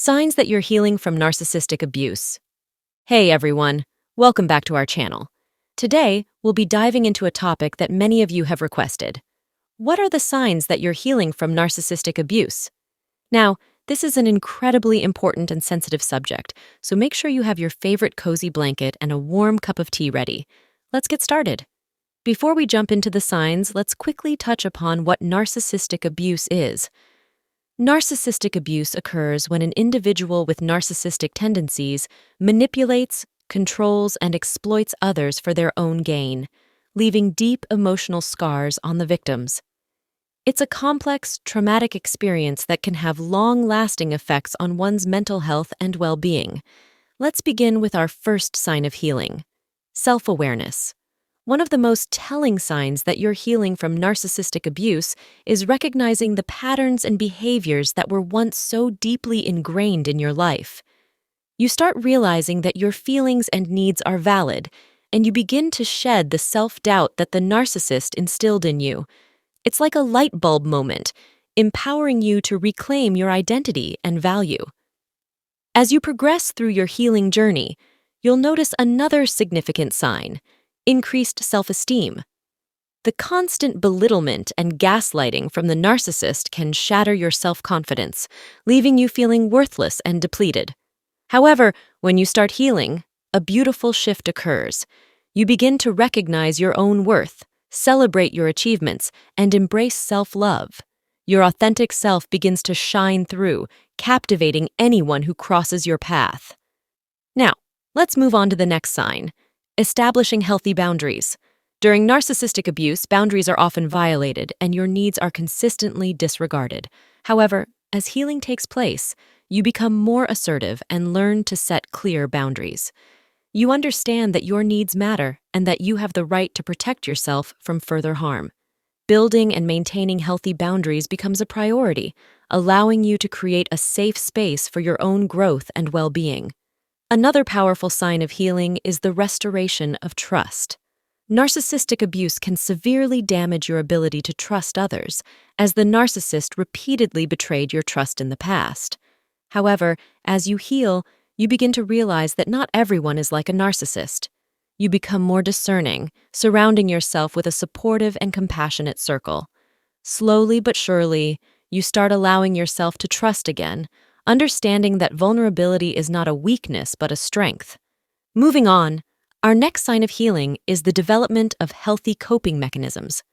Signs that you're healing from narcissistic abuse. Hey everyone, welcome back to our channel. Today, we'll be diving into a topic that many of you have requested. What are the signs that you're healing from narcissistic abuse? Now, this is an incredibly important and sensitive subject, so make sure you have your favorite cozy blanket and a warm cup of tea ready. Let's get started. Before we jump into the signs, let's quickly touch upon what narcissistic abuse is. Narcissistic abuse occurs when an individual with narcissistic tendencies manipulates, controls, and exploits others for their own gain, leaving deep emotional scars on the victims. It's a complex, traumatic experience that can have long-lasting effects on one's mental health and well-being. Let's begin with our first sign of healing: self-awareness. One of the most telling signs that you're healing from narcissistic abuse is recognizing the patterns and behaviors that were once so deeply ingrained in your life. You start realizing that your feelings and needs are valid, and you begin to shed the self-doubt that the narcissist instilled in you. It's like a light bulb moment, empowering you to reclaim your identity and value. As you progress through your healing journey, you'll notice another significant sign: increased self-esteem. The constant belittlement and gaslighting from the narcissist can shatter your self-confidence, leaving you feeling worthless and depleted. However, when you start healing, a beautiful shift occurs. You begin to recognize your own worth, celebrate your achievements, and embrace self-love. Your authentic self begins to shine through, captivating anyone who crosses your path. Now, let's move on to the next sign: establishing healthy boundaries. During narcissistic abuse, boundaries are often violated and your needs are consistently disregarded. However, as healing takes place, you become more assertive and learn to set clear boundaries. You understand that your needs matter and that you have the right to protect yourself from further harm. Building and maintaining healthy boundaries becomes a priority, allowing you to create a safe space for your own growth and well-being. Another powerful sign of healing is the restoration of trust. Narcissistic abuse can severely damage your ability to trust others, as the narcissist repeatedly betrayed your trust in the past. However, as you heal, you begin to realize that not everyone is like a narcissist. You become more discerning, surrounding yourself with a supportive and compassionate circle. Slowly but surely, you start allowing yourself to trust again, understanding that vulnerability is not a weakness but a strength. Moving on, our next sign of healing is the development of healthy coping mechanisms.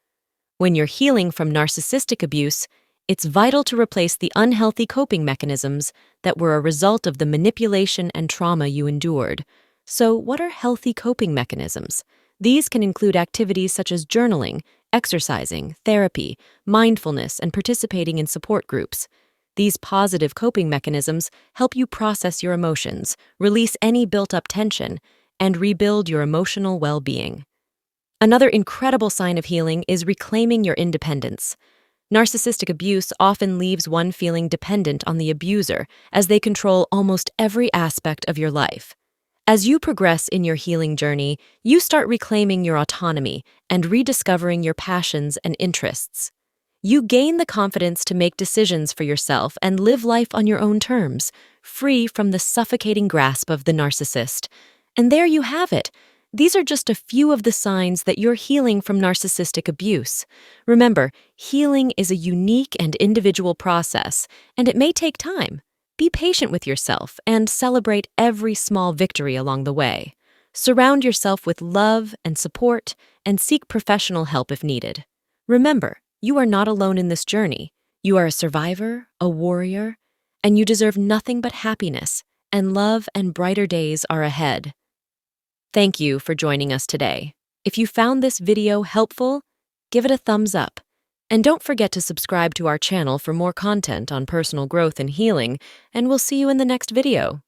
When you're healing from narcissistic abuse, it's vital to replace the unhealthy coping mechanisms that were a result of the manipulation and trauma you endured. So, what are healthy coping mechanisms? These can include activities such as journaling, exercising, therapy, mindfulness, and participating in support groups. These positive coping mechanisms help you process your emotions, release any built-up tension, and rebuild your emotional well-being. Another incredible sign of healing is reclaiming your independence. Narcissistic abuse often leaves one feeling dependent on the abuser, as they control almost every aspect of your life. As you progress in your healing journey, you start reclaiming your autonomy and rediscovering your passions and interests. You gain the confidence to make decisions for yourself and live life on your own terms, free from the suffocating grasp of the narcissist. And there you have it. These are just a few of the signs that you're healing from narcissistic abuse. Remember, healing is a unique and individual process, and it may take time. Be patient with yourself and celebrate every small victory along the way. Surround yourself with love and support, and seek professional help if needed. Remember, you are not alone in this journey. You are a survivor, a warrior, and you deserve nothing but happiness, and love and brighter days are ahead. Thank you for joining us today. If you found this video helpful, give it a thumbs up. And don't forget to subscribe to our channel for more content on personal growth and healing, and we'll see you in the next video.